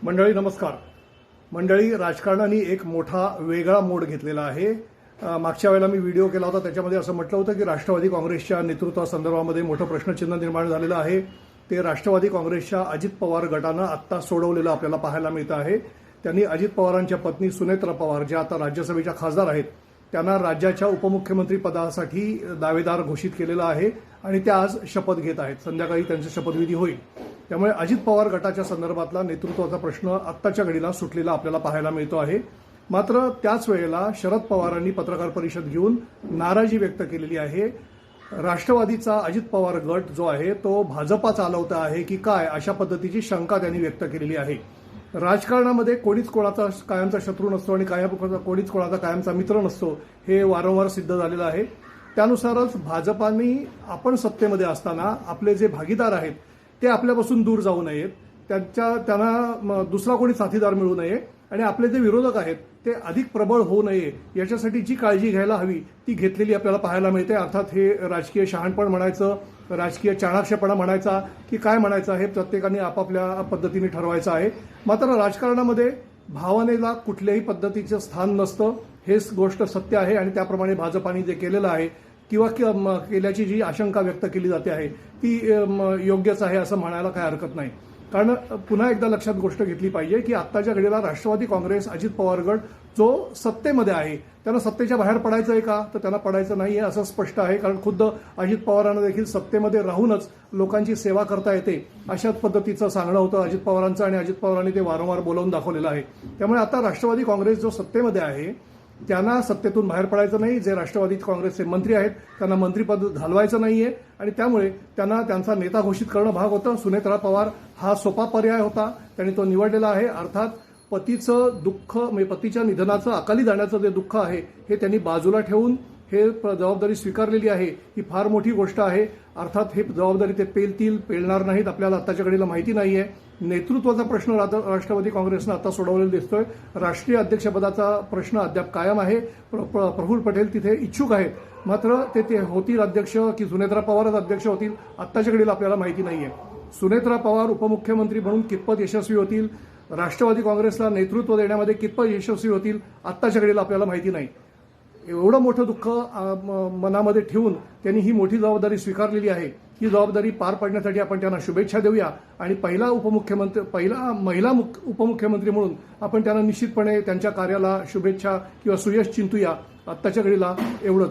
मंडळी नमस्कार. मंडळी, राजकारणाने एक मोठा वेगळा मोड घेतलेला आहे. मागच्या वेळेला मी व्हिडिओ केला होता, त्याच्यामध्ये असं म्हटलं होतं की राष्ट्रवादी काँग्रेसच्या नेतृत्वासंदर्भामध्ये मोठं प्रश्नचिन्ह निर्माण झालेलं आहे. ते राष्ट्रवादी काँग्रेसच्या अजित पवार गटानं आत्ता सोडवलेलं आपल्याला पाहायला मिळतं आहे. त्यांनी अजित पवारांच्या पत्नी सुनेत्रा पवार, ज्या आता राज्यसभेच्या खासदार आहेत, त्यांना राज्याच्या उपमुख्यमंत्री पदासाठी दावेदार घोषित केलेलं आहे आणि त्या आज शपथ घेत आहेत. संध्याकाळी त्यांची शपथविधी होईल. त्यामुळे अजित पवार गटाच्या संदर्भातला नेतृत्वाचा प्रश्न आत्ताच्या घडीला सुटलेला आपल्याला पाहायला मिळतो आहे. मात्र त्याच वेळेला शरद पवारांनी पत्रकार परिषद घेऊन नाराजी व्यक्त केलेली आहे. राष्ट्रवादीचा अजित पवार गट जो आहे तो भाजपा चालवता आहे की काय, अशा पद्धतीची शंका त्यांनी व्यक्त केलेली आहे. राजकारणामध्ये कोणीच कोणाचा कायमचा शत्रू नसतो आणि कोणीच कोणाचा कायमचा मित्र नसतो, हे वारंवार सिद्ध झालेलं आहे. त्यानुसारच भाजपाने आपण सत्तेमध्ये असताना आपले जे भागीदार आहेत ते आपल्यापासून दूर जाऊ नयेत, त्यांना दुसरा कोणी साथीदार मिळू नये आणि आपले जे विरोधक आहेत ते अधिक प्रबळ होऊ नये, याच्यासाठी जी काळजी घ्यायला हवी ती घेतलेली आपल्याला पाहायला मिळते. अर्थात हे राजकीय शहाणपण म्हणायचं, राजकीय चाणाक्षपणा म्हणायचा की काय म्हणायचं, हे प्रत्येकाने आपापल्या पद्धतीने ठरवायचं आहे. मात्र राजकारणामध्ये भावनेला कुठल्याही पद्धतीचं स्थान नसतं, हेच गोष्ट सत्य आहे. आणि त्याप्रमाणे भाजपाने जे केलेलं आहे किंवा केल्याची जी आशंका व्यक्त केली जाते आहे ती योग्यच आहे असं म्हणायला काही हरकत नाही. कारण पुन्हा एकदा लक्षात गोष्ट घेतली पाहिजे की आत्ताच्या घडीला राष्ट्रवादी काँग्रेस, अजित पवार गट जो सत्तेमध्ये आहे, त्यांना सत्तेच्या बाहेर पडायचं आहे का, तर त्यांना पडायचं नाही आहे असं स्पष्ट आहे. कारण खुद्द अजित पवारांना देखील सत्तेमध्ये राहूनच लोकांची सेवा करता येते, अशाच पद्धतीचं सांगणं होतं अजित पवारांचं आणि अजित पवारांनी ते वारंवार बोलावून दाखवलेलं आहे. त्यामुळे आता राष्ट्रवादी काँग्रेस जो सत्तेमध्ये आहे त्यांना सत्तेतून बाहेर पडायचं नाही. जे राष्ट्रवादी काँग्रेसचे मंत्री आहेत त्यांना मंत्रिपद घालवायचं नाहीये आणि त्यामुळे त्यांना त्यांचा नेता घोषित करणं भाग होतं. सुनेत्रा पवार हा सोपा पर्याय होता, त्यांनी तो निवडलेला आहे. अर्थात पतीचं दुःख, म्हणजे पतीच्या निधनाचं, अकाली जाण्याचं जे दुःख आहे हे त्यांनी बाजूला ठेवून हे जबाबदारी स्वीकारलेली आहे, ही फार मोठी गोष्ट आहे. अर्थात हे जबाबदारी ते पेलतील, पेलणार नाहीत, आपल्याला आत्ताच्या घडीला माहिती नाहीये. नेतृत्वाचा प्रश्न राष्ट्रवादी काँग्रेसनं आता सोडवलेला दिसतोय. राष्ट्रीय अध्यक्षपदाचा प्रश्न अद्याप कायम आहे. प्रफुल्ल पटेल तिथे इच्छुक आहेत, मात्र ते होतील अध्यक्ष की सुनेत्रा पवारच अध्यक्ष होतील, आत्ताच्या घडीला आपल्याला माहिती नाहीये. सुनेत्रा पवार उपमुख्यमंत्री म्हणून कितपत यशस्वी होतील, राष्ट्रवादी काँग्रेसला नेतृत्व देण्यामध्ये कितपत यशस्वी होतील, आत्ताच्या घडीला आपल्याला माहिती नाही. एवढं मोठं दुःख मनामध्ये ठेवून त्यांनी ही मोठी जबाबदारी स्वीकारलेली आहे. ही जबाबदारी पार पाडण्यासाठी आपण त्यांना शुभेच्छा देऊया आणि पहिला महिला उपमुख्यमंत्री म्हणून आपण त्यांना निश्चितपणे त्यांच्या कार्याला शुभेच्छा किंवा सुयश चिंतूया. आत्ताच्या घडीला एवढंच.